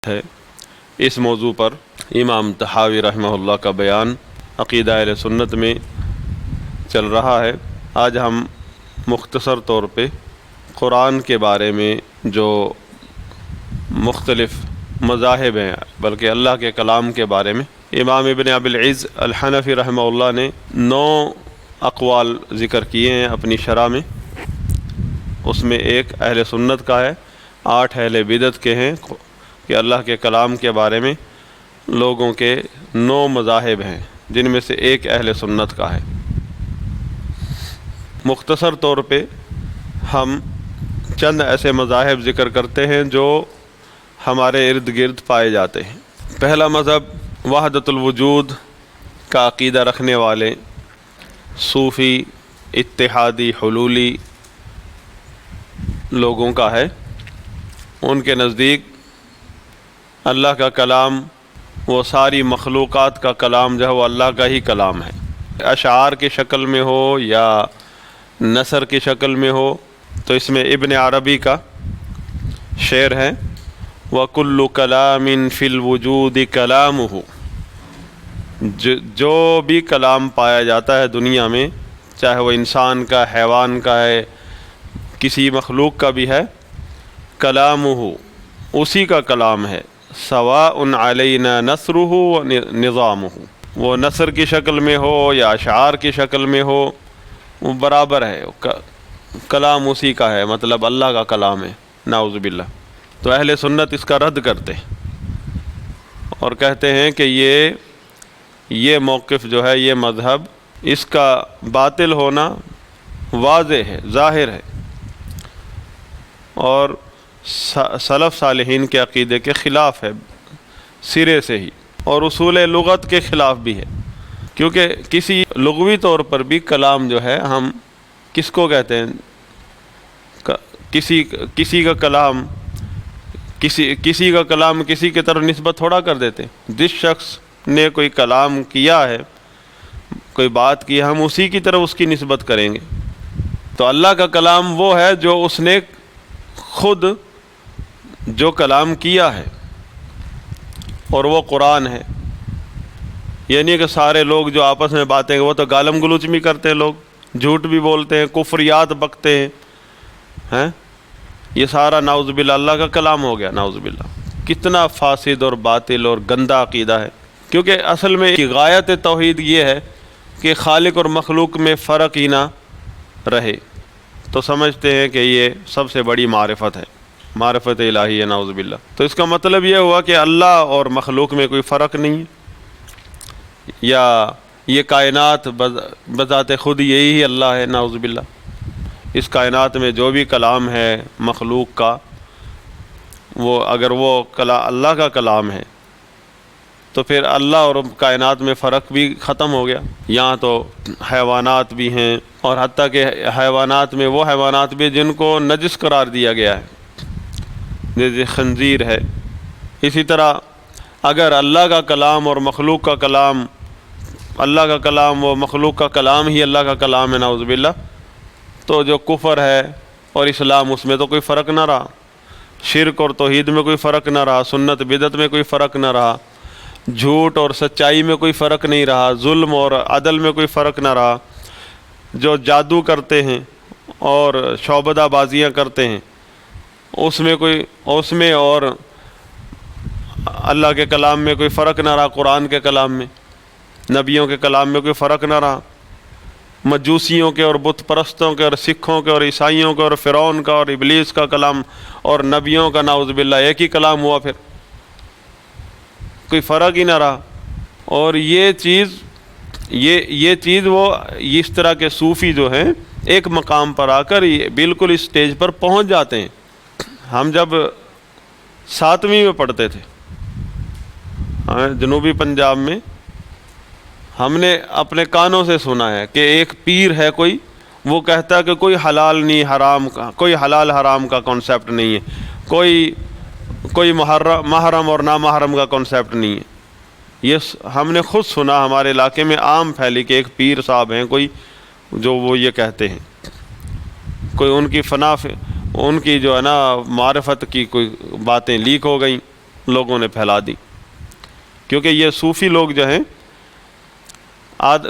ہے اس موضوع پر امام طحاوی رحمہ اللہ کا بیان عقیدہ اہل سنت میں چل رہا ہے۔ آج ہم مختصر طور پہ قرآن کے بارے میں جو مختلف مذاہب ہیں بلکہ اللہ کے کلام کے بارے میں امام ابن ابی العز الحنفی رحمہ اللہ نے 9 اقوال ذکر کیے ہیں اپنی شرح میں۔ اس میں ایک اہل سنت کا ہے، 8 اہل بدعت کے ہیں کہ اللہ کے کلام کے بارے میں لوگوں کے 9 مذاہب ہیں، جن میں سے ایک اہل سنت کا ہے۔ مختصر طور پہ ہم چند ایسے مذاہب ذکر کرتے ہیں جو ہمارے ارد گرد پائے جاتے ہیں۔ پہلا مذہب وحدت الوجود کا عقیدہ رکھنے والے صوفی، اتحادی، حلولی لوگوں کا ہے۔ ان کے نزدیک اللہ کا کلام وہ ساری مخلوقات کا کلام جو ہے وہ اللہ کا ہی کلام ہے، اشعار کی شکل میں ہو یا نثر کی شکل میں ہو۔ تو اس میں ابن عربی کا شعر ہے وَكُلُّ كَلَامٍ فِي الْوُجُودِ كَلَامُهُ، جو بھی کلام پایا جاتا ہے دنیا میں، چاہے وہ انسان کا، حیوان کا ہے، کسی مخلوق کا بھی ہے، کلامُهُ اسی کا کلام ہے، سواء علینا نثرہ و نظامہ، وہ نثر کی شکل میں ہو یا اشعار کی شکل میں ہو، وہ برابر ہے، کلام اسی کا ہے، مطلب اللہ کا کلام ہے، نعوذ باللہ۔ تو اہل سنت اس کا رد کرتے ہیں اور کہتے ہیں کہ یہ موقف جو ہے، یہ مذہب، اس کا باطل ہونا واضح ہے، ظاہر ہے، اور سلف صالحین کے عقیدے کے خلاف ہے سرے سے ہی، اور اصول لغت کے خلاف بھی ہے، کیونکہ کسی لغوی طور پر بھی کلام جو ہے، ہم کس کو کہتے ہیں؟ کسی کا کلام کسی کی طرف نسبت تھوڑا کر دیتے۔ جس شخص نے کوئی کلام کیا ہے، کوئی بات کی، ہم اسی کی طرف اس کی نسبت کریں گے۔ تو اللہ کا کلام وہ ہے جو اس نے خود جو کلام کیا ہے، اور وہ قرآن ہے۔ یعنی کہ سارے لوگ جو آپس میں باتیں، وہ تو گالم گلوچ بھی کرتے ہیں، لوگ جھوٹ بھی بولتے ہیں، کفریات بکتے ہیں، یہ سارا نعوذ باللہ اللہ کا کلام ہو گیا، نعوذ باللہ۔ کتنا فاسد اور باطل اور گندا عقیدہ ہے، کیونکہ اصل میں غایت توحید یہ ہے کہ خالق اور مخلوق میں فرق ہی نہ رہے، تو سمجھتے ہیں کہ یہ سب سے بڑی معرفت ہے، معرفت الہی ہے، نعوذ باللہ۔ تو اس کا مطلب یہ ہوا کہ اللہ اور مخلوق میں کوئی فرق نہیں ہے، یا یہ کائنات بذات خود یہی ہی اللہ ہے، نعوذ باللہ۔ اس کائنات میں جو بھی کلام ہے مخلوق کا، وہ اگر وہ اللہ کا کلام ہے تو پھر اللہ اور کائنات میں فرق بھی ختم ہو گیا۔ یہاں تو حیوانات بھی ہیں، اور حتیٰ کہ حیوانات میں وہ حیوانات بھی جن کو نجس قرار دیا گیا ہے، جیسے خنزیر ہے۔ اسی طرح اگر اللہ کا کلام اور مخلوق کا کلام، اللہ کا کلام وہ مخلوق کا کلام ہی اللہ کا کلام ہے، نعوذ باللہ، تو جو کفر ہے اور اسلام، اس میں تو کوئی فرق نہ رہا، شرک اور توحید میں کوئی فرق نہ رہا، سنت بدعت میں کوئی فرق نہ رہا، جھوٹ اور سچائی میں کوئی فرق نہیں رہا، ظلم اور عدل میں کوئی فرق نہ رہا، جو جادو کرتے ہیں اور شعبدہ بازیاں کرتے ہیں، اس میں اور اللہ کے کلام میں کوئی فرق نہ رہا، قرآن کے کلام میں، نبیوں کے کلام میں کوئی فرق نہ رہا، مجوسیوں کے اور بت پرستوں کے اور سکھوں کے اور عیسائیوں کے اور فرعون کا اور ابلیس کا کلام اور نبیوں کا، نعوذ باللہ، ایک ہی کلام ہوا، پھر کوئی فرق ہی نہ رہا۔ اور یہ چیز وہ اس طرح کے صوفی جو ہیں، ایک مقام پر آ کر بالکل اس سٹیج پر پہنچ جاتے ہیں۔ ہم جب 7ویں میں پڑھتے تھے جنوبی پنجاب میں، ہم نے اپنے کانوں سے سنا ہے کہ ایک پیر ہے کوئی، وہ کہتا ہے کہ کوئی حلال نہیں حرام کا، کوئی حلال حرام کا کانسیپٹ نہیں ہے، کوئی محرم اور نامحرم کا کانسیپٹ نہیں ہے۔ یہ ہم نے خود سنا، ہمارے علاقے میں عام پھیلی کہ ایک پیر صاحب ہیں کوئی، جو وہ یہ کہتے ہیں، کوئی ان کی جو ہے نا معرفت کی کوئی باتیں لیک ہو گئیں، لوگوں نے پھیلا دی، کیونکہ یہ صوفی لوگ جو ہیں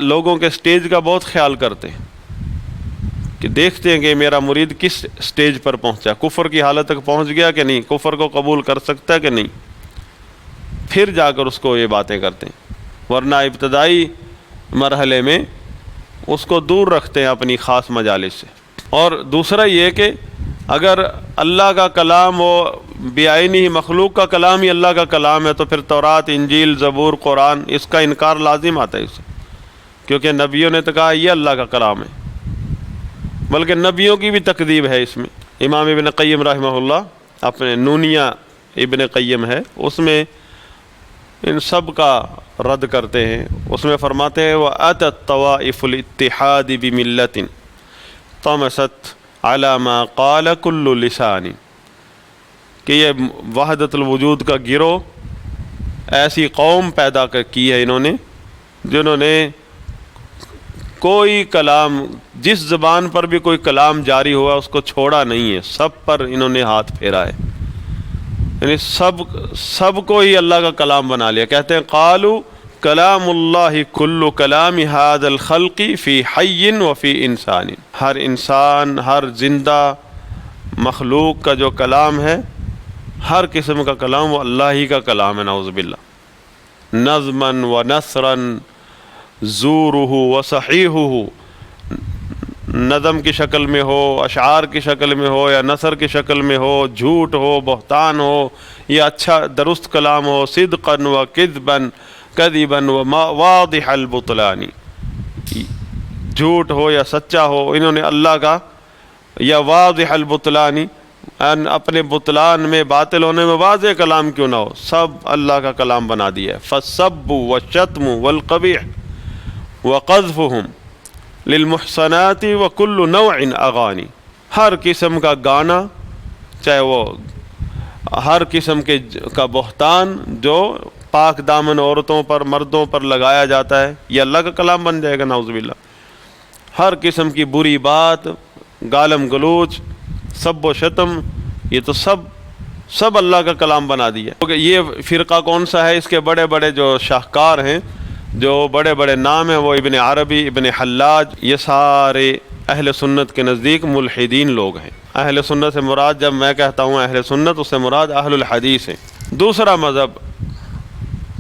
لوگوں کے سٹیج کا بہت خیال کرتے ہیں کہ دیکھتے ہیں کہ میرا مرید کس سٹیج پر پہنچا، کفر کی حالت تک پہنچ گیا کہ نہیں، کفر کو قبول کر سکتا ہے کہ نہیں، پھر جا کر اس کو یہ باتیں کرتے ہیں، ورنہ ابتدائی مرحلے میں اس کو دور رکھتے ہیں اپنی خاص مجالس سے۔ اور دوسرا یہ کہ اگر اللہ کا کلام وہ بیائی مخلوق کا کلام ہی اللہ کا کلام ہے تو پھر تورات، انجیل، زبور، قرآن اس کا انکار لازم آتا ہے اس سے، کیونکہ نبیوں نے تو کہا یہ اللہ کا کلام ہے، بلکہ نبیوں کی بھی تکذیب ہے اس میں۔ امام ابن قیم رحمہ اللہ اپنے نونیہ ابن قیم ہے، اس میں ان سب کا رد کرتے ہیں، اس میں فرماتے ہیں وَأَتَتْ طَوَائِفُ الْإِتِّحَادِ بِمِلَّةٍ طَمَسَتْ عَلَى مَا قَالَ كُلُّ لِسَانٍ، کہ یہ وحدت الوجود کا گروہ ایسی قوم پیدا کی ہے انہوں نے جنہوں نے کوئی کلام، جس زبان پر بھی کوئی کلام جاری ہوا اس کو چھوڑا نہیں ہے، سب پر انہوں نے ہاتھ پھیرا ہے، یعنی سب کو ہی اللہ کا کلام بنا لیا۔ کہتے ہیں قالوا کلام اللہ کل کلام ھذا الخلق فی حی و فی انسان، ہر انسان، ہر زندہ مخلوق کا جو کلام ہے، ہر قسم کا کلام وہ اللہ ہی کا کلام ہے، نعوذ باللہ، نظما و نثرا زورہ و صحیحہ، نظم کی شکل میں ہو، اشعار کی شکل میں ہو، یا نثر کی شکل میں ہو، جھوٹ ہو، بہتان ہو، یا اچھا درست کلام ہو، صدقا و کذبا کذبا و واضح البطلان، جھوٹ ہو یا سچا ہو، انہوں نے اللہ کا، یا واضح البطلان، اپنے بطلان میں، باطل ہونے میں واضح کلام کیوں نہ ہو، سب اللہ کا کلام بنا دیا ہے۔ فالسب والشتم والقبیح وقذفهم للمحصنات وكل نوع اغانی، ہر قسم کا گانا، چاہے وہ ہر قسم کا بہتان جو پاک دامن عورتوں پر، مردوں پر لگایا جاتا ہے، یہ اللہ کا کلام بن جائے گا، نعوذ باللہ۔ ہر قسم کی بری بات، گالم گلوچ، سب و شتم، یہ تو سب اللہ کا کلام بنا دیا۔ یہ فرقہ کون سا ہے؟ اس کے بڑے بڑے جو شاہکار ہیں، جو بڑے بڑے نام ہیں، وہ ابن عربی، ابن حلاج، یہ سارے اہل سنت کے نزدیک ملحدین لوگ ہیں۔ اہل سنت سے مراد، جب میں کہتا ہوں اہل سنت، اس سے مراد اہل الحدیث ہیں۔ دوسرا مذہب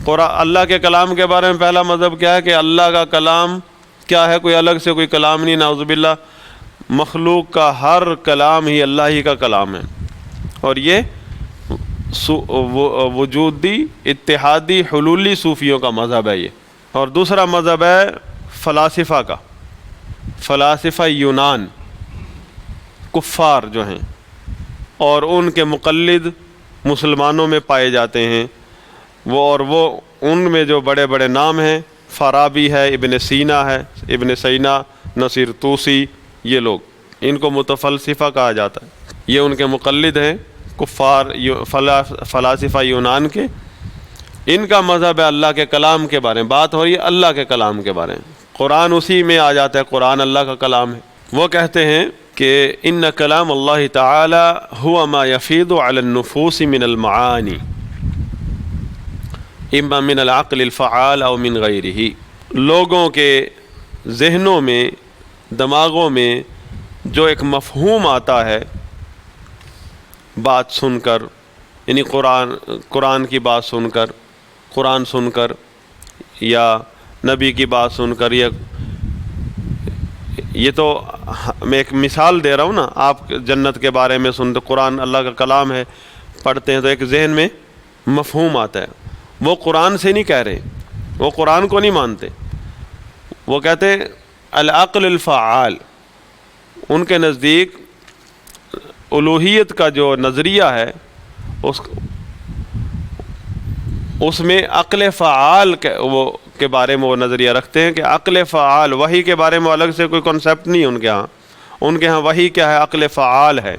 قرآن، اللہ کے کلام کے بارے میں پہلا مذہب کیا ہے کہ اللہ کا کلام کیا ہے، کوئی الگ سے کوئی کلام نہیں، نعوذ باللہ، مخلوق کا ہر کلام ہی اللہ ہی کا کلام ہے، اور یہ وجودی، اتحادی، حلولی صوفیوں کا مذہب ہے یہ۔ اور دوسرا مذہب ہے فلاسفہ کا، فلاسفہ یونان، کفار جو ہیں، اور ان کے مقلد مسلمانوں میں پائے جاتے ہیں، وہ ان میں جو بڑے بڑے نام ہیں، فارابی ہے، ابن سینا ہے، ابن سینا، نصیر طوسی، یہ لوگ، ان کو متفلسفہ کہا جاتا ہے، یہ ان کے مقلد ہیں، کفار فلاسفہ یونان کے۔ ان کا مذہب ہے اللہ کے کلام کے بارے میں، بات ہو رہی ہے اللہ کے کلام کے بارے میں، قرآن اسی میں آ جاتا ہے، قرآن اللہ کا کلام ہے۔ وہ کہتے ہیں کہ ان کلام اللہ تعالی هو ما يفيض على النفوس من المعانی اما من العقل الفعال او من غیرہ، لوگوں کے ذہنوں میں، دماغوں میں جو ایک مفہوم آتا ہے بات سن کر، یعنی قرآن کی بات سن کر، قرآن سن کر، یا نبی کی بات سن کر، یہ تو میں ایک مثال دے رہا ہوں نا، آپ جنت کے بارے میں سنتے، قرآن اللہ کا کلام ہے، پڑھتے ہیں تو ایک ذہن میں مفہوم آتا ہے، وہ قرآن سے نہیں کہہ رہے، وہ قرآن کو نہیں مانتے، وہ کہتے ہیں العقل الفعال، ان کے نزدیک الوہیت کا جو نظریہ ہے اس میں عقل فعال کے بارے میں وہ نظریہ رکھتے ہیں کہ عقل فعال، وحی کے بارے میں الگ سے کوئی کنسیپٹ نہیں ہے ان کے ہاں وحی کیا ہے، عقل فعال ہے۔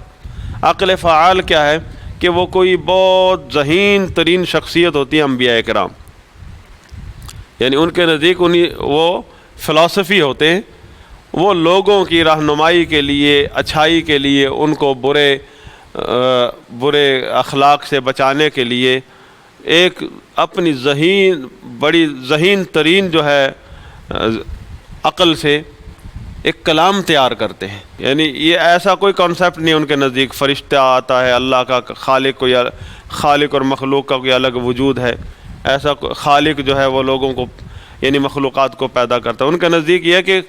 عقل فعال کیا ہے کہ وہ کوئی بہت ذہین ترین شخصیت ہوتی ہے انبیاء کرام، یعنی ان کے نزدیک وہ فلسفی ہوتے ہیں، وہ لوگوں کی رہنمائی کے لیے، اچھائی کے لیے، ان کو برے اخلاق سے بچانے کے لیے ایک اپنی ذہین بڑی ذہین ترین جو ہے عقل سے ایک کلام تیار کرتے ہیں. یعنی یہ ایسا کوئی کانسیپٹ نہیں ان کے نزدیک فرشتہ آتا ہے، اللہ کا خالق اور مخلوق کا کوئی الگ وجود ہے. ایسا خالق جو ہے وہ لوگوں کو یعنی مخلوقات کو پیدا کرتا ہے. ان کے نزدیک یہ ہے کہ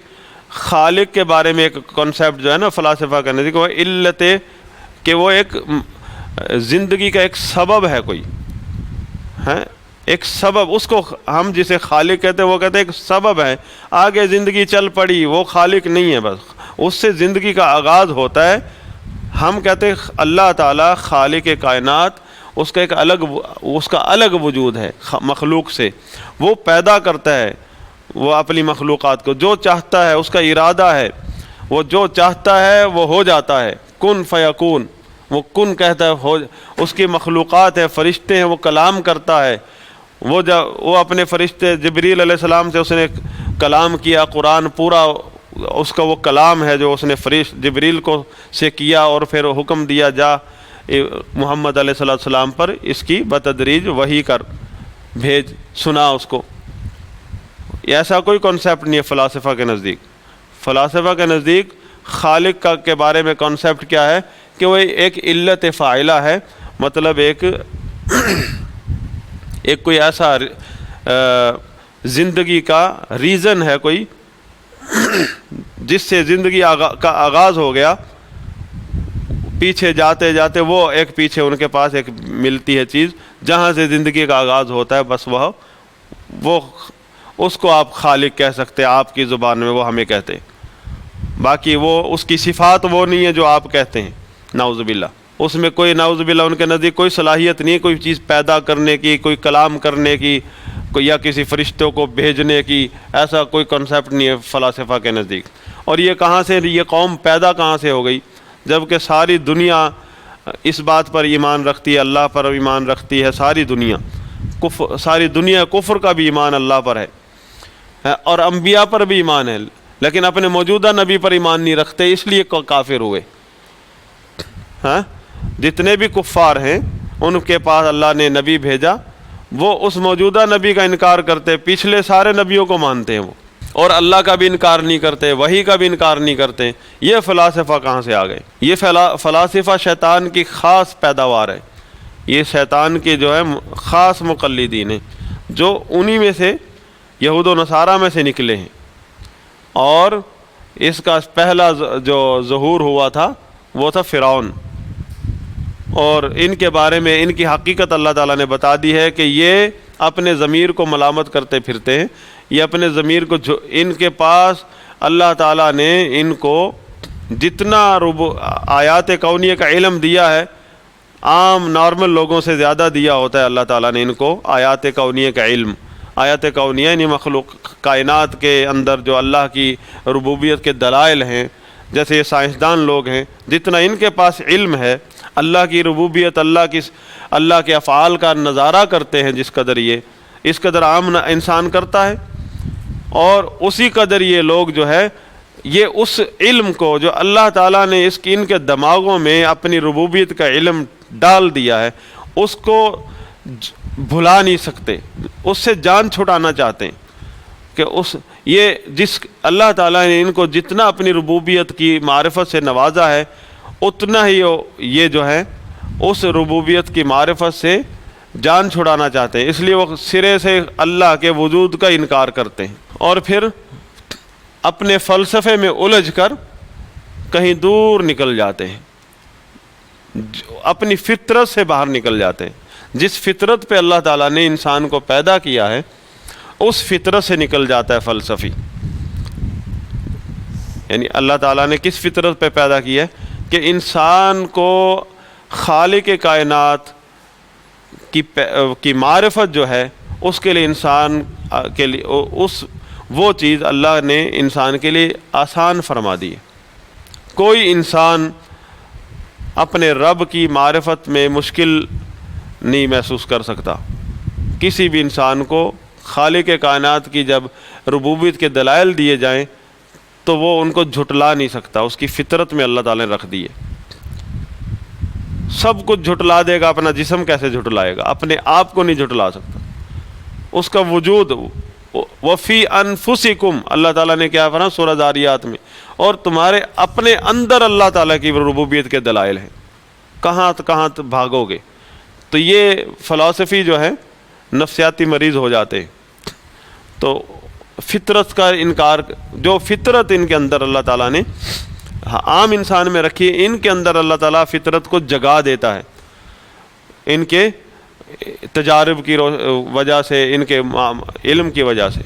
خالق کے بارے میں ایک کانسیپٹ جو ہے نا فلاسفہ کے نزدیک وہ علت، کہ وہ ایک زندگی کا ایک سبب ہے، کوئی ہے ایک سبب. اس کو ہم جسے خالق کہتے ہیں وہ کہتے ہیں ایک سبب ہے، آگے زندگی چل پڑی، وہ خالق نہیں ہے، بس اس سے زندگی کا آغاز ہوتا ہے. ہم کہتے ہیں اللہ تعالیٰ خالق کائنات، اس کا الگ وجود ہے مخلوق سے، وہ پیدا کرتا ہے وہ اپنی مخلوقات کو، جو چاہتا ہے اس کا ارادہ ہے، وہ جو چاہتا ہے وہ ہو جاتا ہے. کن فیکون، وہ کن کہتا ہے، اس کی مخلوقات ہے، فرشتے ہیں، وہ کلام کرتا ہے. وہ اپنے فرشتے جبریل علیہ السلام سے اس نے کلام کیا، قرآن پورا اس کا وہ کلام ہے جو اس نے جبریل کو سے کیا، اور پھر حکم دیا جا محمد علیہ السلام پر اس کی بتدریج وحی کر بھیج، سنا اس کو. ایسا کوئی کانسیپٹ نہیں ہے فلاسفہ کے نزدیک. فلاسفہ کے نزدیک خالق کے بارے میں کانسیپٹ کیا ہے کہ وہ ایک علت فاعلہ ہے، مطلب ایک کوئی ایسا زندگی کا ریزن ہے کوئی جس سے زندگی کا آغاز ہو گیا. پیچھے جاتے جاتے وہ ایک پیچھے ان کے پاس ایک ملتی ہے چیز جہاں سے زندگی کا آغاز ہوتا ہے، بس وہ اس کو آپ خالق کہہ سکتے ہیں آپ کی زبان میں، وہ ہمیں کہتے ہیں. باقی وہ اس کی صفات وہ نہیں ہے جو آپ کہتے ہیں، نعوذ باللہ. اس میں کوئی نعوذ باللہ ان کے نزدیک کوئی صلاحیت نہیں ہے کوئی چیز پیدا کرنے کی، کوئی کلام کرنے کی، یا کسی فرشتوں کو بھیجنے کی. ایسا کوئی کنسیپٹ نہیں ہے فلاسفہ کے نزدیک. اور یہ کہاں سے، یہ قوم پیدا کہاں سے ہو گئی؟ جبکہ ساری دنیا اس بات پر ایمان رکھتی ہے، اللہ پر ایمان رکھتی ہے. ساری دنیا کفر کا بھی ایمان اللہ پر ہے اور انبیاء پر بھی ایمان ہے، لیکن اپنے موجودہ نبی پر ایمان نہیں رکھتے، اس لیے کافر ہوئے. ہاں، جتنے بھی کفار ہیں ان کے پاس اللہ نے نبی بھیجا، وہ اس موجودہ نبی کا انکار کرتے، پچھلے سارے نبیوں کو مانتے ہیں وہ، اور اللہ کا بھی انکار نہیں کرتے، وحی کا بھی انکار نہیں کرتے. یہ فلاسفہ کہاں سے آ گئے؟ یہ فلاسفہ شیطان کی خاص پیداوار ہے. یہ شیطان کے جو ہے خاص مقلدین ہیں، جو انہی میں سے یہود و نصارہ میں سے نکلے ہیں. اور اس کا پہلا جو ظہور ہوا تھا وہ تھا فرعون. اور ان کے بارے میں ان کی حقیقت اللہ تعالیٰ نے بتا دی ہے کہ یہ اپنے ضمیر کو ملامت کرتے پھرتے ہیں. یہ اپنے ضمیر کو ان کے پاس اللہ تعالیٰ نے ان کو جتنا آیات کونیہ کا علم دیا ہے، عام نارمل لوگوں سے زیادہ دیا ہوتا ہے اللہ تعالیٰ نے ان کو آیات کونیہ کا علم. آیات کونیہ یعنی مخلوق کائنات کے اندر جو اللہ کی ربوبیت کے دلائل ہیں، جیسے یہ سائنسدان لوگ ہیں، جتنا ان کے پاس علم ہے اللہ کی ربوبیت، اللہ کے افعال کا نظارہ کرتے ہیں، جس قدر اس قدر عام انسان کرتا ہے. اور اسی قدر یہ لوگ جو ہے یہ اس علم کو جو اللہ تعالیٰ نے ان کے دماغوں میں اپنی ربوبیت کا علم ڈال دیا ہے، اس کو بھلا نہیں سکتے، اس سے جان چھڑانا چاہتے ہیں. کہ یہ جس اللہ تعالیٰ نے ان کو جتنا اپنی ربوبیت کی معرفت سے نوازا ہے، اتنا ہی یہ جو ہے اس ربوبیت کی معرفت سے جان چھڑانا چاہتے ہیں. اس لیے وہ سرے سے اللہ کے وجود کا انکار کرتے ہیں، اور پھر اپنے فلسفے میں الجھ کر کہیں دور نکل جاتے ہیں، اپنی فطرت سے باہر نکل جاتے ہیں. جس فطرت پہ اللہ تعالیٰ نے انسان کو پیدا کیا ہے، اس فطرت سے نکل جاتا ہے فلسفی. یعنی اللہ تعالیٰ نے کس فطرت پہ پیدا کیا ہے کہ انسان کو خالق کائنات کی معرفت جو ہے، اس کے لیے انسان کے لیے وہ چیز اللہ نے انسان کے لیے آسان فرما دی ہے. کوئی انسان اپنے رب کی معرفت میں مشکل نہیں محسوس کر سکتا. کسی بھی انسان کو خالق کائنات کی جب ربوبیت کے دلائل دیے جائیں تو وہ ان کو جھٹلا نہیں سکتا، اس کی فطرت میں اللہ تعالیٰ نے رکھ دی ہے. سب کچھ جھٹلا دے گا، اپنا جسم کیسے جھٹلائے گا؟ اپنے آپ کو نہیں جھٹلا سکتا. اس کا وجود وفی انفسکم، اللہ تعالیٰ نے کیا فرمایا سورہ ذاریات میں، اور تمہارے اپنے اندر اللہ تعالیٰ کی ربوبیت کے دلائل ہیں. کہاں بھاگو گے؟ تو یہ فلسفی جو ہے نفسیاتی مریض ہو جاتے ہیں. تو فطرت کا انکار، جو فطرت ان کے اندر اللہ تعالیٰ نے عام انسان میں رکھی ہے، ان کے اندر اللہ تعالیٰ فطرت کو جگا دیتا ہے ان کے تجارب کی وجہ سے، ان کے علم کی وجہ سے،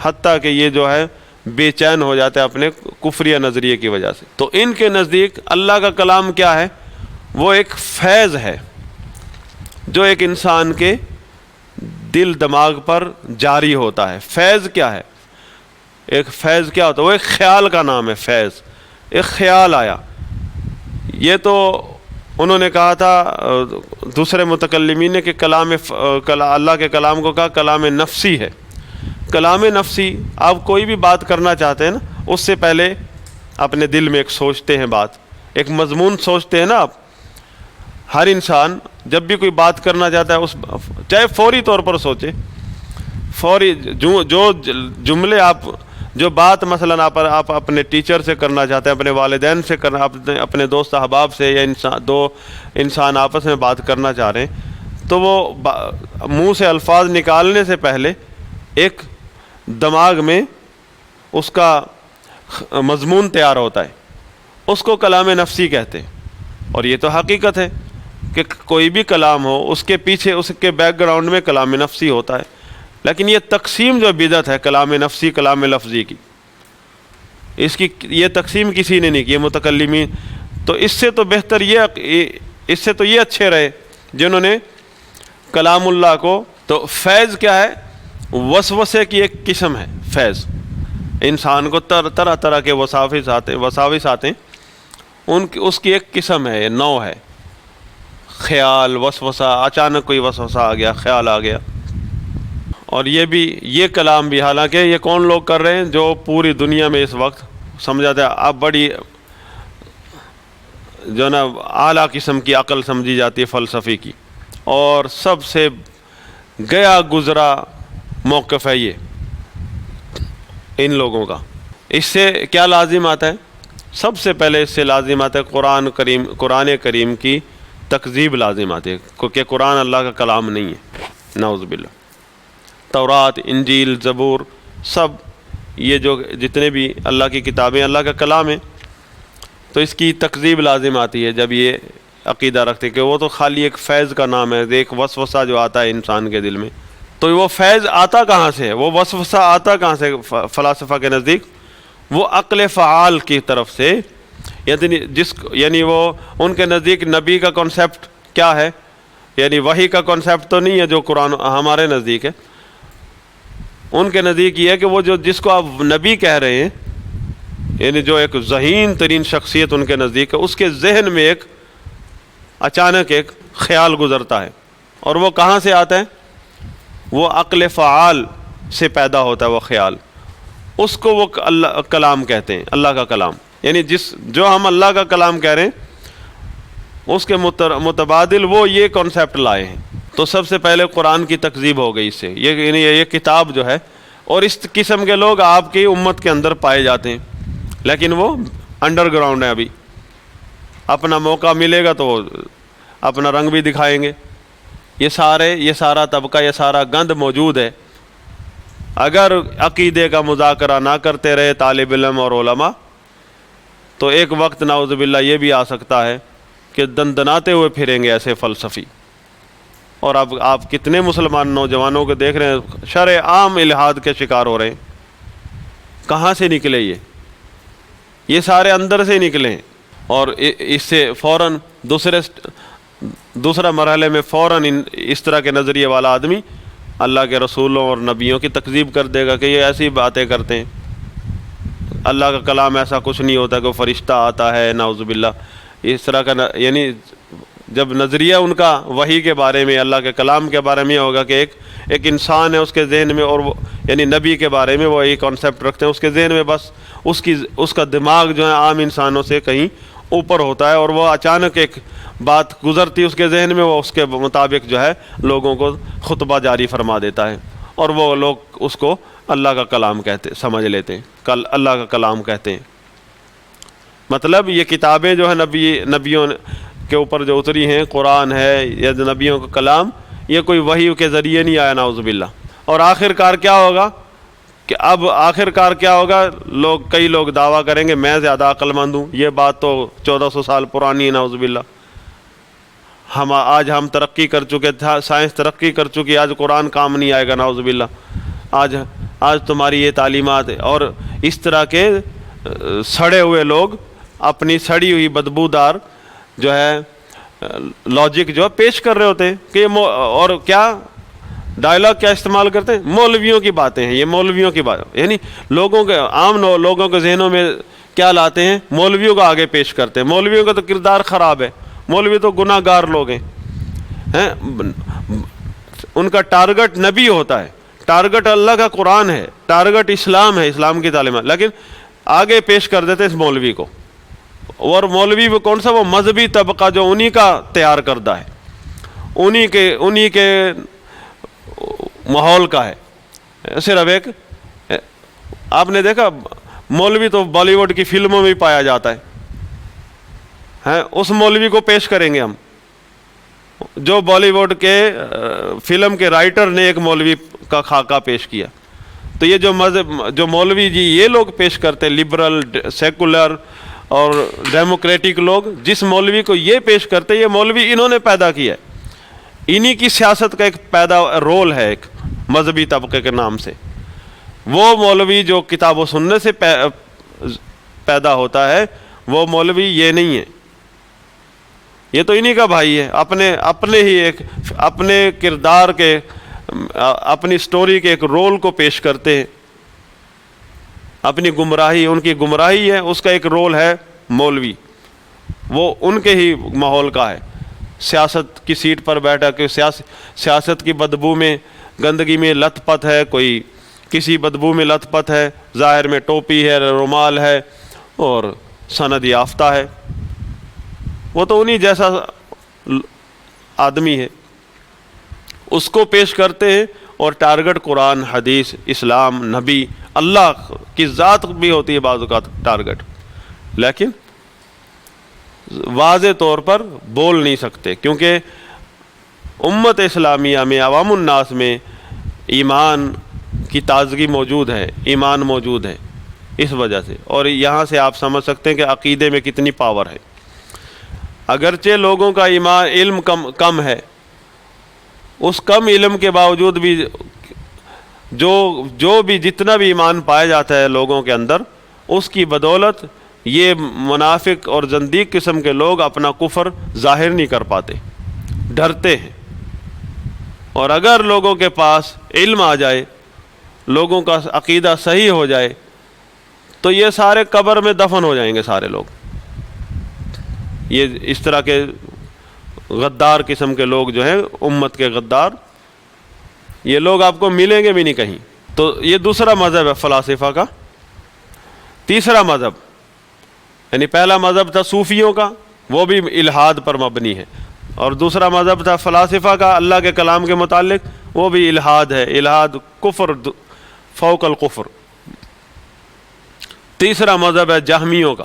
حتیٰ کہ یہ جو ہے بے چین ہو جاتے ہیں اپنے کفریہ نظریے کی وجہ سے. تو ان کے نزدیک اللہ کا کلام کیا ہے؟ وہ ایک فیض ہے جو ایک انسان کے دل دماغ پر جاری ہوتا ہے. فیض کیا ہے؟ ایک فیض کیا ہوتا ہے؟ وہ ایک خیال کا نام ہے. فیض ایک خیال آیا. یہ تو انہوں نے کہا تھا دوسرے متکلمین نے کہ اللہ کے کلام کو کہا کلام نفسی ہے. کلام نفسی، آپ کوئی بھی بات کرنا چاہتے ہیں نا، اس سے پہلے اپنے دل میں ایک سوچتے ہیں بات، ایک مضمون سوچتے ہیں نا. آپ ہر انسان جب بھی کوئی بات کرنا چاہتا ہے، اس چاہے فوری طور پر سوچے، فوری جو جملے آپ، جو بات مثلا آپ اپنے ٹیچر سے کرنا چاہتے ہیں، اپنے والدین سے کرنا، اپنے دوست احباب سے، یا دو انسان آپس میں بات کرنا چاہ رہے ہیں، تو وہ منہ سے الفاظ نکالنے سے پہلے ایک دماغ میں اس کا مضمون تیار ہوتا ہے. اس کو کلام نفسی کہتے ہیں. اور یہ تو حقیقت ہے کہ کوئی بھی کلام ہو، اس کے پیچھے اس کے بیک گراؤنڈ میں کلام نفسی ہوتا ہے. لیکن یہ تقسیم جو بدعت ہے کلام نفسی کلام لفظی کی، اس کی یہ تقسیم کسی نے نہیں کی، متکلمین. تو اس سے تو بہتر اس سے تو یہ اچھے رہے جنہوں نے کلام اللہ کو. تو فیض کیا ہے؟ وسوسے کی ایک قسم ہے فیض. انسان کو طرح طرح کے وساوس آتے ہیں، اس کی ایک قسم ہے، نوع ہے. خیال، وسوسہ، اچانک کوئی وسوسہ آ گیا، خیال آ گیا. اور یہ کلام بھی، حالانکہ یہ کون لوگ کر رہے ہیں؟ جو پوری دنیا میں اس وقت سمجھاتے ہیں اب بڑی جو نا اعلیٰ قسم کی عقل سمجھی جاتی ہے فلسفی کی، اور سب سے گیا گزرا موقف ہے یہ ان لوگوں کا. اس سے کیا لازم آتا ہے؟ سب سے پہلے اس سے لازم آتا ہے قرآن کریم کی تکذیب لازم آتی ہے، کیونکہ قرآن اللہ کا کلام نہیں ہے، نعوذ باللہ. تورات، انجیل، زبور، سب یہ جو جتنے بھی اللہ کی کتابیں اللہ کا کلام ہے، تو اس کی تکذیب لازم آتی ہے جب یہ عقیدہ رکھتے کہ وہ تو خالی ایک فیض کا نام ہے، ایک وسوسہ جو آتا ہے انسان کے دل میں. تو وہ فیض آتا کہاں سے ہے؟ وہ وسوسہ آتا کہاں سے فلاسفہ کے نزدیک؟ وہ عقل فعال کی طرف سے، یعنی وہ ان کے نزدیک نبی کا کانسیپٹ کیا ہے؟ یعنی وحی کا کانسیپٹ تو نہیں ہے جو قرآن ہمارے نزدیک ہے. ان کے نزدیک یہ ہے کہ وہ جس کو آپ نبی کہہ رہے ہیں، یعنی جو ایک ذہین ترین شخصیت ان کے نزدیک ہے، اس کے ذہن میں ایک اچانک ایک خیال گزرتا ہے. اور وہ کہاں سے آتا ہے؟ وہ عقل فعال سے پیدا ہوتا ہے وہ خیال. اس کو وہ اللہ کلام کہتے ہیں، اللہ کا کلام. یعنی جو ہم اللہ کا کلام کہہ رہے ہیں، اس کے متبادل وہ یہ کانسیپٹ لائے ہیں. تو سب سے پہلے قرآن کی تکذیب ہو گئی اس سے. یہ کتاب جو ہے، اور اس قسم کے لوگ آپ کی امت کے اندر پائے جاتے ہیں، لیکن وہ انڈر گراؤنڈ ہے. ابھی اپنا موقع ملے گا تو وہ اپنا رنگ بھی دکھائیں گے. یہ سارا طبقہ، یہ سارا گند موجود ہے. اگر عقیدے کا مذاکرہ نہ کرتے رہے طالب علم اور علماء، تو ایک وقت نعوذ باللہ یہ بھی آ سکتا ہے کہ دندناتے ہوئے پھریں گے ایسے فلسفی. اور اب آپ کتنے مسلمان نوجوانوں کو دیکھ رہے ہیں شرع عام الحاد کے شکار ہو رہے ہیں. کہاں سے نکلے یہ سارے اندر سے نکلے ہیں. اور اس سے فوراً دوسرا مرحلے میں فوراً اس طرح کے نظریے والا آدمی اللہ کے رسولوں اور نبیوں کی تکذیب کر دے گا کہ یہ ایسی باتیں کرتے ہیں، اللہ کا کلام ایسا کچھ نہیں ہوتا کہ وہ فرشتہ آتا ہے، نعوذ باللہ. اس طرح کا یعنی جب نظریہ ان کا وحی کے بارے میں، اللہ کے کلام کے بارے میں یہ ہوگا کہ ایک انسان ہے اس کے ذہن میں، اور وہ یعنی نبی کے بارے میں وہ یہ کانسیپٹ رکھتے ہیں اس کے ذہن میں، بس اس کا دماغ جو ہے عام انسانوں سے کہیں اوپر ہوتا ہے، اور وہ اچانک ایک بات گزرتی اس کے ذہن میں وہ اس کے مطابق جو ہے لوگوں کو خطبہ جاری فرما دیتا ہے، اور وہ لوگ اس کو اللہ کا کلام کہتے سمجھ لیتے ہیں، اللہ کا کلام کہتے ہیں۔ مطلب یہ کتابیں جو ہے نبیوں کے اوپر جو اتری ہیں، قرآن ہے یا نبیوں کا کلام، یہ کوئی وحی کے ذریعے نہیں آیا نعوذ باللہ۔ اور آخر کار کیا ہوگا کہ کئی لوگ دعویٰ کریں گے میں زیادہ عقل مند ہوں۔ یہ بات تو 1400 سال پرانی ہے نعوذ باللہ۔ آج ہم ترقی کر چکے تھا، سائنس ترقی کر چکی، آج قرآن کام نہیں آئے گا نعوذ باللہ۔ آج تمہاری یہ تعلیمات ہے، اور اس طرح کے سڑے ہوئے لوگ اپنی سڑی ہوئی بدبودار جو ہے لاجک جو پیش کر رہے ہوتے ہیں کہ اور کیا ڈائلاگ کیا استعمال کرتے ہیں، مولویوں کی باتیں ہیں، یہ مولویوں کی بات، یعنی لوگوں کے عام لوگوں کے ذہنوں میں کیا لاتے ہیں، مولویوں کو آگے پیش کرتے ہیں۔ مولویوں کا تو کردار خراب ہے، مولوی تو گناہ گار لوگ ہیں، ان کا ٹارگٹ نبی ہوتا ہے، ٹارگٹ اللہ کا قرآن ہے، ٹارگٹ اسلام ہے، اسلام کی تعلیمات، لیکن آگے پیش کر دیتے اس مولوی کو۔ اور مولوی وہ کون سا، وہ مذہبی طبقہ جو انہی کا تیار کردہ ہے، انہی کے ماحول کا ہے۔ صرف ایک آپ نے دیکھا مولوی تو بالی ووڈ کی فلموں میں بھی پایا جاتا ہے، اس مولوی کو پیش کریں گے ہم جو بالی ووڈ کے فلم کے رائٹر نے ایک مولوی کا خاکہ پیش کیا۔ تو یہ جو مولوی جی یہ لوگ پیش کرتے ہیں، لبرل، سیکولر اور ڈیموکریٹک لوگ، جس مولوی کو یہ پیش کرتے ہیں، یہ مولوی انہوں نے پیدا کیا ہے، انہی کی سیاست کا ایک رول ہے ایک مذہبی طبقے کے نام سے۔ وہ مولوی جو کتاب و سنت سے پیدا ہوتا ہے، وہ مولوی یہ نہیں ہے، یہ تو انہی کا بھائی ہے، اپنے ہی ایک اپنے کردار کے، اپنی سٹوری کے ایک رول کو پیش کرتے ہیں، اپنی گمراہی، ان کی گمراہی ہے، اس کا ایک رول ہے مولوی، وہ ان کے ہی ماحول کا ہے، سیاست کی سیٹ پر بیٹھا کہ سیاست کی بدبو میں، گندگی میں لت پت ہے، کوئی کسی بدبو میں لت پت ہے، ظاہر میں ٹوپی ہے، رومال ہے اور سند یافتہ ہے، وہ تو انہی جیسا آدمی ہے، اس کو پیش کرتے ہیں، اور ٹارگٹ قرآن، حدیث، اسلام، نبی، اللہ کی ذات بھی ہوتی ہے بعض اوقات ٹارگٹ، لیکن واضح طور پر بول نہیں سکتے، کیونکہ امت اسلامیہ میں، عوام الناس میں ایمان کی تازگی موجود ہے، ایمان موجود ہے اس وجہ سے، اور یہاں سے آپ سمجھ سکتے ہیں کہ عقیدے میں کتنی پاور ہے۔ اگرچہ لوگوں کا ایمان علم کم ہے، اس کم علم کے باوجود بھی جو بھی جتنا بھی ایمان پایا جاتا ہے لوگوں کے اندر، اس کی بدولت یہ منافق اور زندیق قسم کے لوگ اپنا کفر ظاہر نہیں کر پاتے، ڈرتے ہیں۔ اور اگر لوگوں کے پاس علم آ جائے، لوگوں کا عقیدہ صحیح ہو جائے، تو یہ سارے قبر میں دفن ہو جائیں گے سارے لوگ۔ یہ اس طرح کے غدار قسم کے لوگ جو ہیں، امت کے غدار، یہ لوگ آپ کو ملیں گے بھی نہیں کہیں۔ تو یہ دوسرا مذہب ہے فلاسفہ کا۔ تیسرا مذہب، یعنی پہلا مذہب تھا صوفیوں کا، وہ بھی الہاد پر مبنی ہے، اور دوسرا مذہب تھا فلاسفہ کا اللہ کے کلام کے متعلق، وہ بھی الہاد ہے، الہاد کفر فوق الکفر۔ تیسرا مذہب ہے جہمیوں کا،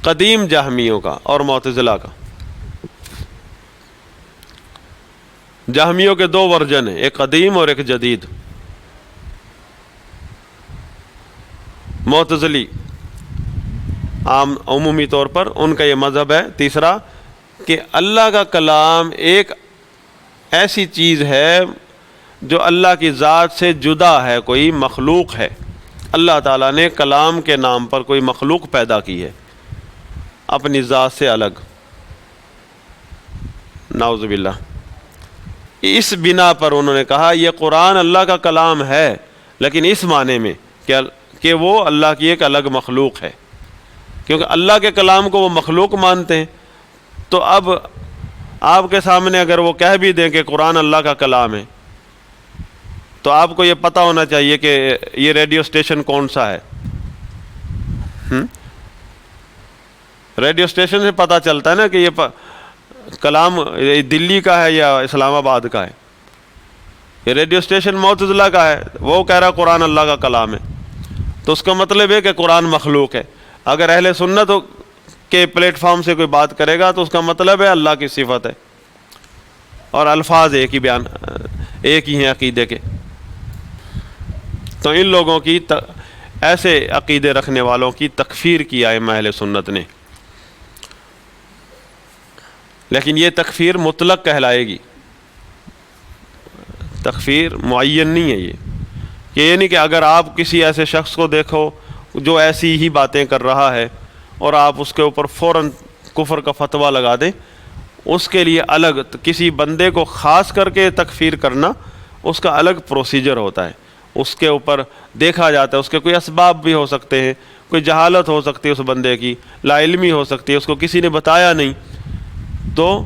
قدیم جہمیوں کا اور معتزلہ کا۔ جہمیوں کے دو ورژن ہیں، ایک قدیم اور ایک جدید۔ معتزلی عمومی طور پر ان کا یہ مذہب ہے تیسرا، کہ اللہ کا کلام ایک ایسی چیز ہے جو اللہ کی ذات سے جدا ہے، کوئی مخلوق ہے، اللہ تعالیٰ نے کلام کے نام پر کوئی مخلوق پیدا کی ہے اپنی ذات سے الگ، نعوذ باللہ۔ اس بنا پر انہوں نے کہا یہ قرآن اللہ کا کلام ہے، لیکن اس معنی میں کہ وہ اللہ کی ایک الگ مخلوق ہے، کیونکہ اللہ کے کلام کو وہ مخلوق مانتے ہیں۔ تو اب آپ کے سامنے اگر وہ کہہ بھی دیں کہ قرآن اللہ کا کلام ہے، تو آپ کو یہ پتہ ہونا چاہیے کہ یہ ریڈیو اسٹیشن کون سا ہے، ریڈیو اسٹیشن سے پتہ چلتا ہے نا کہ یہ کلام دلی کا ہے یا اسلام آباد کا ہے. یہ ریڈیو اسٹیشن معتزلہ کا ہے، وہ کہہ رہا قرآن اللہ کا کلام ہے، تو اس کا مطلب ہے کہ قرآن مخلوق ہے. اگر اہل سنت کے پلیٹ فارم سے کوئی بات کرے گا تو اس کا مطلب ہے اللہ کی صفت ہے، اور الفاظ ایک ہی ہیں عقیدے کے. تو ان لوگوں کی ایسے عقیدے رکھنے والوں کی تکفیر کی ائمہ اہل سنت نے. لیکن یہ تکفیر مطلق کہلائے گی، تکفیر معین نہیں ہے. یہ نہیں کہ اگر آپ کسی ایسے شخص کو دیکھو جو ایسی ہی باتیں کر رہا ہے اور آپ اس کے اوپر فوراً کفر کا فتویٰ لگا دیں، اس کے لیے الگ کسی بندے کو خاص کر کے تکفیر کرنا، اس کا الگ پروسیجر ہوتا ہے. اس کے اوپر دیکھا جاتا ہے، اس کے کوئی اسباب بھی ہو سکتے ہیں، کوئی جہالت ہو سکتی ہے اس بندے کی، لا علمی ہو سکتی ہے، اس کو کسی نے بتایا نہیں. تو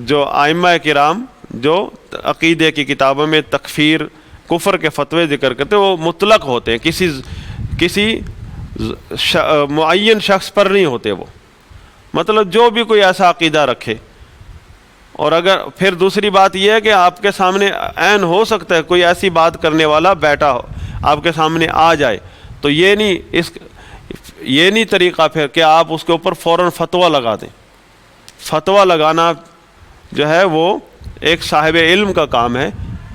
جو ائمہ کرام جو عقیدے کی کتابوں میں تکفیر کفر کے فتوے ذکر کرتے ہیں وہ مطلق ہوتے ہیں، کسی معین شخص پر نہیں ہوتے. وہ مطلب جو بھی کوئی ایسا عقیدہ رکھے. اور اگر پھر دوسری بات یہ ہے کہ آپ کے سامنے عین ہو سکتا ہے کوئی ایسی بات کرنے والا بیٹھا ہو، آپ کے سامنے آ جائے، تو یہ نہیں طریقہ پھر کہ آپ اس کے اوپر فوراً فتویٰ لگا دیں. فتویٰ لگانا جو ہے وہ ایک صاحب علم کا کام ہے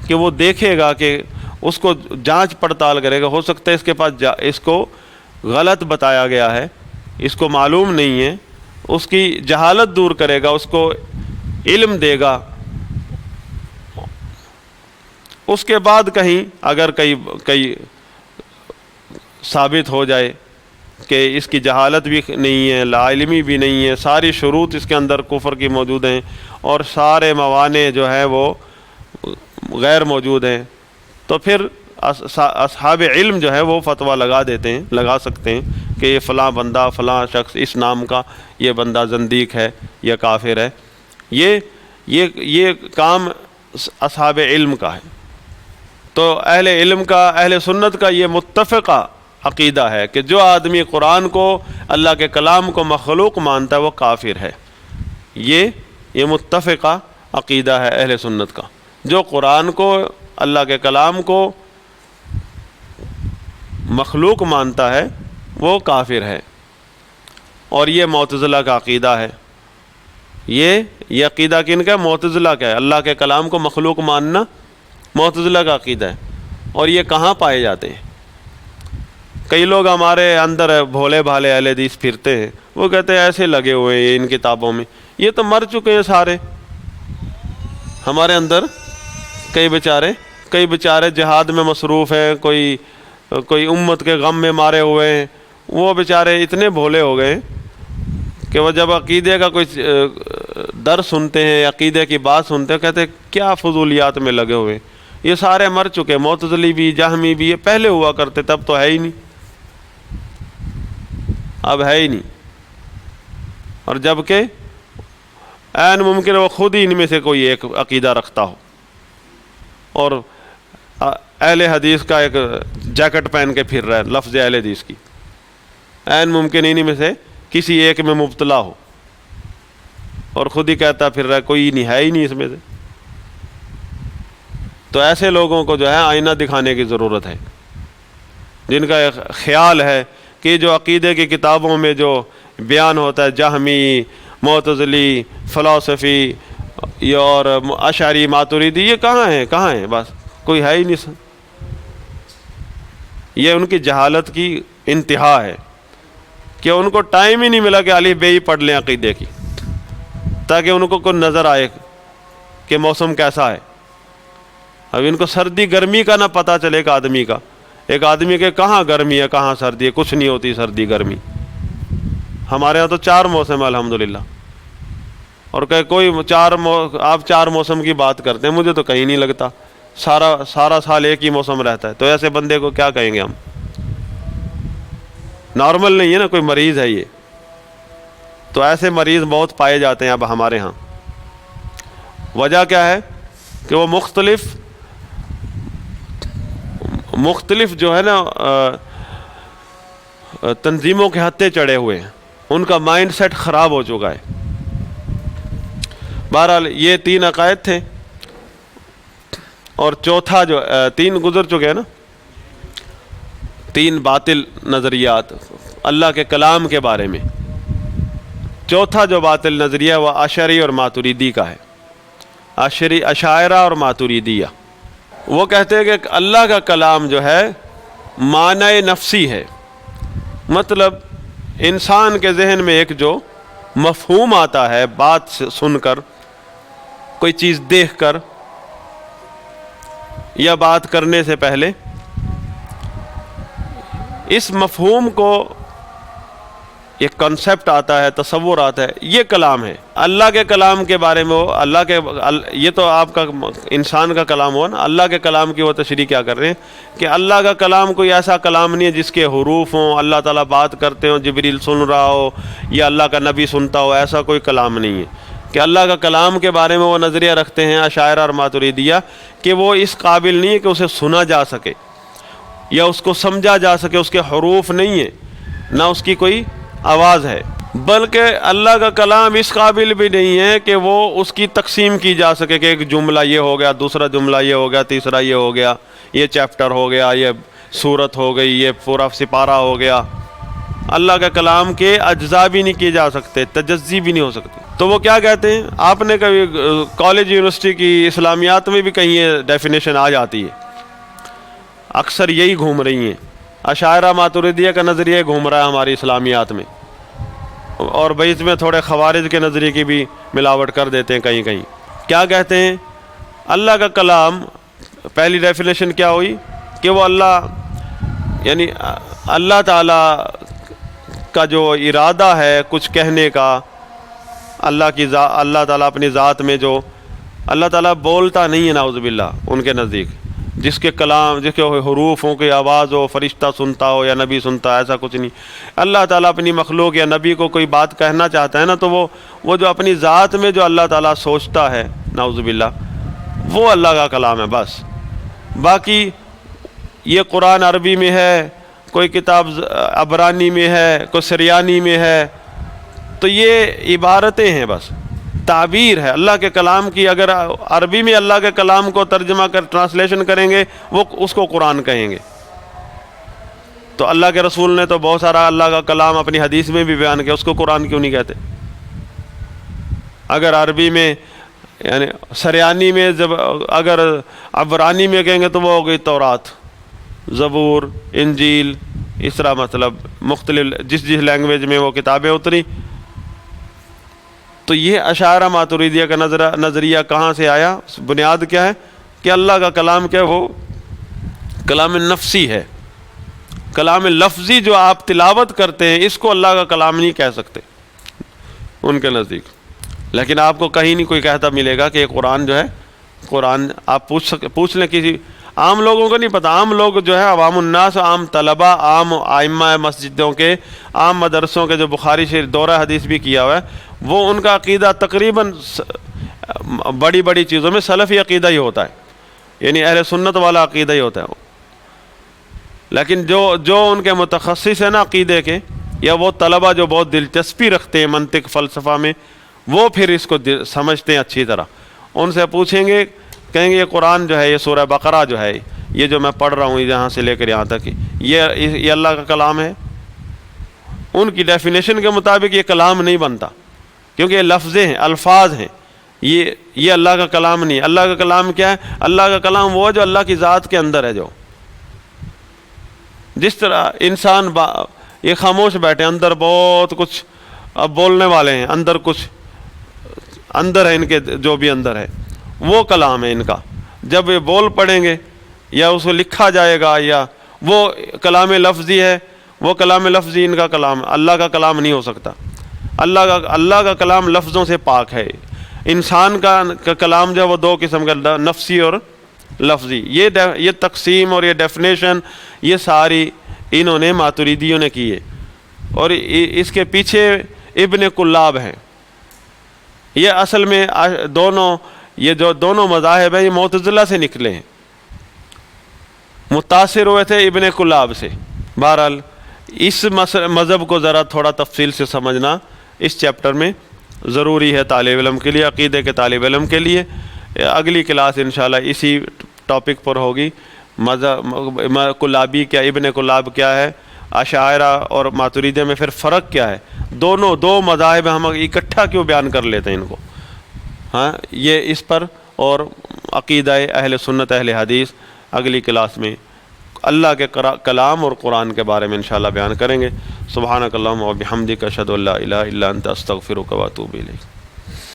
کہ وہ دیکھے گا، کہ اس کو جانچ پڑتال کرے گا. ہو سکتا ہے اس کے پاس اس کو غلط بتایا گیا ہے، اس کو معلوم نہیں ہے، اس کی جہالت دور کرے گا، اس کو علم دے گا. اس کے بعد کہیں اگر کئی ثابت ہو جائے کہ اس کی جہالت بھی نہیں ہے، لا علمی بھی نہیں ہے، ساری شروط اس کے اندر کفر کی موجود ہیں اور سارے موانع جو ہیں وہ غیر موجود ہیں، تو پھر اصحاب علم جو ہے وہ فتویٰ لگا سکتے ہیں کہ یہ فلاں بندہ، فلاں شخص اس نام کا یہ بندہ زندیق ہے یا کافر ہے. یہ کام اصحاب علم کا ہے. تو اہل علم کا، اہل سنت کا یہ متفقہ عقیدہ ہے کہ جو آدمی قرآن کو، اللہ کے کلام کو مخلوق مانتا ہے وہ کافر ہے. یہ متفقہ عقیدہ ہے اہل سنت کا. جو قرآن کو، اللہ کے کلام کو مخلوق مانتا ہے وہ کافر ہے. اور یہ معتزلہ کا عقیدہ ہے. یہ عقیدہ کن کا ہے؟ معتزلہ کا ہے. اللہ کے کلام کو مخلوق ماننا معتزلہ کا عقیدہ ہے. اور یہ کہاں پائے جاتے ہیں؟ کئی لوگ ہمارے اندر بھولے بھالے اہل حدیث پھرتے ہیں، وہ کہتے ہیں ایسے لگے ہوئے ہیں ان کتابوں میں. یہ تو مر چکے ہیں سارے. ہمارے اندر کئی بیچارے جہاد میں مصروف ہیں، کوئی امت کے غم میں مارے ہوئے ہیں. وہ بیچارے اتنے بھولے ہو گئے کہ وہ جب عقیدے کا کوئی درس سنتے ہیں، عقیدے کی بات سنتے ہیں، کہتے ہیں کیا فضولیات میں لگے ہوئے. یہ سارے مر چکے، معتزلی بھی، جہمی بھی. یہ پہلے ہوا کرتے، تب تو ہے ہی نہیں، اب ہے ہی نہیں. اور جبکہ عین ممکن ہے وہ خود ہی ان میں سے کوئی ایک عقیدہ رکھتا ہو اور اہل حدیث کا ایک جیکٹ پہن کے پھر رہا ہے لفظ اہل حدیث کی. عین ممکن انہی میں سے کسی ایک میں مبتلا ہو اور خود ہی کہتا پھر رہا ہے کوئی نہیں، ہے ہی نہیں اس میں سے. تو ایسے لوگوں کو جو ہے آئینہ دکھانے کی ضرورت ہے، جن کا خیال ہے کہ جو عقیدے کی کتابوں میں جو بیان ہوتا ہے، جہمی، معتزلی، فلسفی اور اشعری، ماتریدی، یہ کہاں ہیں؟ بس کوئی ہے ہی نہیں. یہ ان کی جہالت کی انتہا ہے کہ ان کو ٹائم ہی نہیں ملا کہ الف بے ہی پڑھ لیں عقیدے کی، تاکہ ان کو کوئی نظر آئے کہ موسم کیسا ہے. اب ان کو سردی گرمی کا نہ پتہ چلے ایک آدمی کے کہاں گرمی ہے کہاں سردی ہے. کچھ نہیں ہوتی سردی گرمی. ہمارے ہاں تو 4 موسم ہے الحمدللہ. اور کہ آپ 4 موسم کی بات کرتے ہیں، مجھے تو کہیں نہیں لگتا. سارا سال ایک ہی موسم رہتا ہے. تو ایسے بندے کو کیا کہیں گے ہم؟ نارمل نہیں ہے نا، کوئی مریض ہے یہ. تو ایسے مریض بہت پائے جاتے ہیں اب ہمارے ہاں. وجہ کیا ہے کہ وہ مختلف جو ہے نا تنظیموں کے ہتھے چڑھے ہوئے ہیں، ان کا مائنڈ سیٹ خراب ہو چکا ہے۔ بہرحال یہ 3 عقائد تھے، اور چوتھا جو 3 گزر چکے ہیں نا، 3 باطل نظریات اللہ کے کلام کے بارے میں۔ چوتھا جو باطل نظریہ وہ اشعری اور ماتریدی کا ہے، اشاعرہ اور ماتریدیہ۔ وہ کہتے ہیں کہ اللہ کا کلام جو ہے معنی نفسی ہے، مطلب انسان کے ذہن میں ایک جو مفہوم آتا ہے بات سن کر، کوئی چیز دیکھ کر یا بات کرنے سے پہلے، اس مفہوم کو ایک کنسپٹ آتا ہے، تصور آتا ہے، یہ کلام ہے۔ اللہ کے کلام کے بارے میں وہ یہ تو آپ کا انسان کا کلام ہوا نا، اللہ کے کلام کی وہ تشریح کیا کر رہے ہیں کہ اللہ کا کلام کوئی ایسا کلام نہیں ہے جس کے حروف ہوں، اللہ تعالیٰ بات کرتے ہوں، جبریل سن رہا ہو یا اللہ کا نبی سنتا ہو، ایسا کوئی کلام نہیں ہے۔ کہ اللہ کا کلام کے بارے میں وہ نظریہ رکھتے ہیں اشاعرہ اور ماتریدیہ کہ وہ اس قابل نہیں ہے کہ اسے سنا جا سکے یا اس کو سمجھا جا سکے، اس کے حروف نہیں ہے، نہ اس کی کوئی آواز ہے، بلکہ اللہ کا کلام اس قابل بھی نہیں ہے کہ وہ اس کی تقسیم کی جا سکے کہ ایک جملہ یہ ہو گیا، دوسرا جملہ یہ ہو گیا، تیسرا یہ ہو گیا، یہ چیپٹر ہو گیا، یہ سورت ہو گئی، یہ پورا سپارہ ہو گیا۔ اللہ کے کلام کے اجزاء بھی نہیں کیے جا سکتے، تجزی بھی نہیں ہو سکتی۔ تو وہ کیا کہتے ہیں، آپ نے کبھی کالج یونیورسٹی کی اسلامیات میں بھی کہیں یہ ڈیفینیشن آ جاتی ہے، اکثر یہی گھوم رہی ہیں، اشاعرہ ماتریدیہ کا نظریہ گھوم رہا ہے ہماری اسلامیات میں، اور بیچ میں تھوڑے خوارج کے نظریے کی بھی ملاوٹ کر دیتے ہیں کہیں کہیں۔ کیا کہتے ہیں، اللہ کا کلام پہلی ڈیفینیشن کیا ہوئی کہ وہ اللہ، یعنی اللہ تعالیٰ کا جو ارادہ ہے کچھ کہنے کا، اللہ تعالیٰ اپنی ذات میں جو اللہ تعالیٰ بولتا نہیں ہے نعوذ باللہ ان کے نزدیک، جس کے کلام، جس کے حروف ہوں، کوئی آواز ہو، فرشتہ سنتا ہو یا نبی سنتا ہے، ایسا کچھ نہیں۔ اللہ تعالیٰ اپنی مخلوق یا نبی کو کوئی بات کہنا چاہتا ہے نا، تو وہ جو اپنی ذات میں جو اللہ تعالیٰ سوچتا ہے نعوذ باللہ، وہ اللہ کا کلام ہے بس۔ باقی یہ قرآن عربی میں ہے، کوئی کتاب عبرانی میں ہے، کوئی سریانی میں ہے، تو یہ عبارتیں ہیں بس، تعبیر ہے اللہ کے کلام کی۔ اگر عربی میں اللہ کے کلام کو ترجمہ کر ٹرانسلیشن کریں گے، وہ اس کو قرآن کہیں گے۔ تو اللہ کے رسول نے تو بہت سارا اللہ کا کلام اپنی حدیث میں بھی بیان کیا، اس کو قرآن کیوں نہیں کہتے؟ اگر عربی میں، یعنی سریانی میں، اگر عبرانی میں کہیں گے تو وہ ہو گئی تورات، زبور، انجیل، اس طرح مطلب مختلف جس لینگویج میں وہ کتابیں اتری۔ تو یہ اشاعرہ ماتریدیہ کا نظریہ کہاں سے آیا؟ بنیاد کیا ہے کہ اللہ کا کلام کیا ہے، وہ کلام نفسی ہے، کلام لفظی جو آپ تلاوت کرتے ہیں، اس کو اللہ کا کلام نہیں کہہ سکتے ان کے نزدیک۔ لیکن آپ کو کہیں نہیں کوئی کہتا ملے گا کہ یہ قرآن جو ہے، قرآن آپ پوچھ لیں کسی عام لوگوں کو نہیں پتہ، عام لوگ جو ہے عوام الناس، عام طلبہ، عام ائمہ مسجدوں کے، عام مدرسوں کے جو بخاری شریف دورہ حدیث بھی کیا ہوا ہے، وہ ان کا عقیدہ تقریباً بڑی بڑی چیزوں میں سلفی عقیدہ ہی ہوتا ہے، یعنی اہل سنت والا عقیدہ ہی ہوتا ہے وہ۔ لیکن جو ان کے متخصص ہیں نا عقیدے کے، یا وہ طلبہ جو بہت دلچسپی رکھتے ہیں منطق فلسفہ میں، وہ پھر اس کو سمجھتے ہیں اچھی طرح۔ ان سے پوچھیں گے، کہیں گے یہ قرآن جو ہے، یہ سورہ بقرہ جو ہے، یہ جو میں پڑھ رہا ہوں یہاں سے لے کر یہاں تک، یہ اللہ کا کلام ہے؟ ان کی ڈیفینیشن کے مطابق یہ کلام نہیں بنتا، کیونکہ یہ لفظیں ہیں، الفاظ ہیں، یہ اللہ کا کلام نہیں ہے۔ اللہ کا کلام کیا ہے؟ اللہ کا کلام وہ جو اللہ کی ذات کے اندر ہے، جو جس طرح انسان یہ خاموش بیٹھے، اندر بہت کچھ اب بولنے والے ہیں، اندر کچھ اندر ہے ان کے، جو بھی اندر ہے وہ کلام ہے ان کا۔ جب یہ بول پڑیں گے یا اس کو لکھا جائے گا، یا وہ کلام لفظی ہے، وہ کلام لفظی ان کا کلام، اللہ کا کلام نہیں ہو سکتا۔ اللہ کا کلام لفظوں سے پاک ہے۔ انسان کا کلام جو ہے وہ 2 قسم کا، نفسی اور لفظی۔ یہ تقسیم اور یہ ڈیفینیشن یہ ساری انہوں نے ماتریدیوں نے کی ہے، اور اس کے پیچھے ابن کلاب ہیں۔ یہ اصل میں یہ جو دونوں مذاہب ہیں، یہ معتزلہ سے نکلے ہیں، متاثر ہوئے تھے ابن کلاب سے۔ بہرحال اس مذہب کو ذرا تھوڑا تفصیل سے سمجھنا اس چیپٹر میں ضروری ہے طالب علم کے لیے، عقیدے کے طالب علم کے لیے۔ اگلی کلاس انشاءاللہ اسی ٹاپک پر ہوگی، مذہب کلابی کیا، ابن کلاب کیا ہے، اشاعرہ اور ماتریدیہ میں پھر فرق کیا ہے، دو مذاہب ہم اکٹھا کیوں بیان کر لیتے ہیں ان کو، ہاں یہ اس پر اور عقیدہ اہل سنت اہل حدیث اگلی کلاس میں اللہ کے کلام اور قرآن کے بارے میں انشاءاللہ بیان کریں گے۔ سبحانک اللہم و بحمدک اشہد ان لا الہ الا انت استغفرک و اتوب الیک۔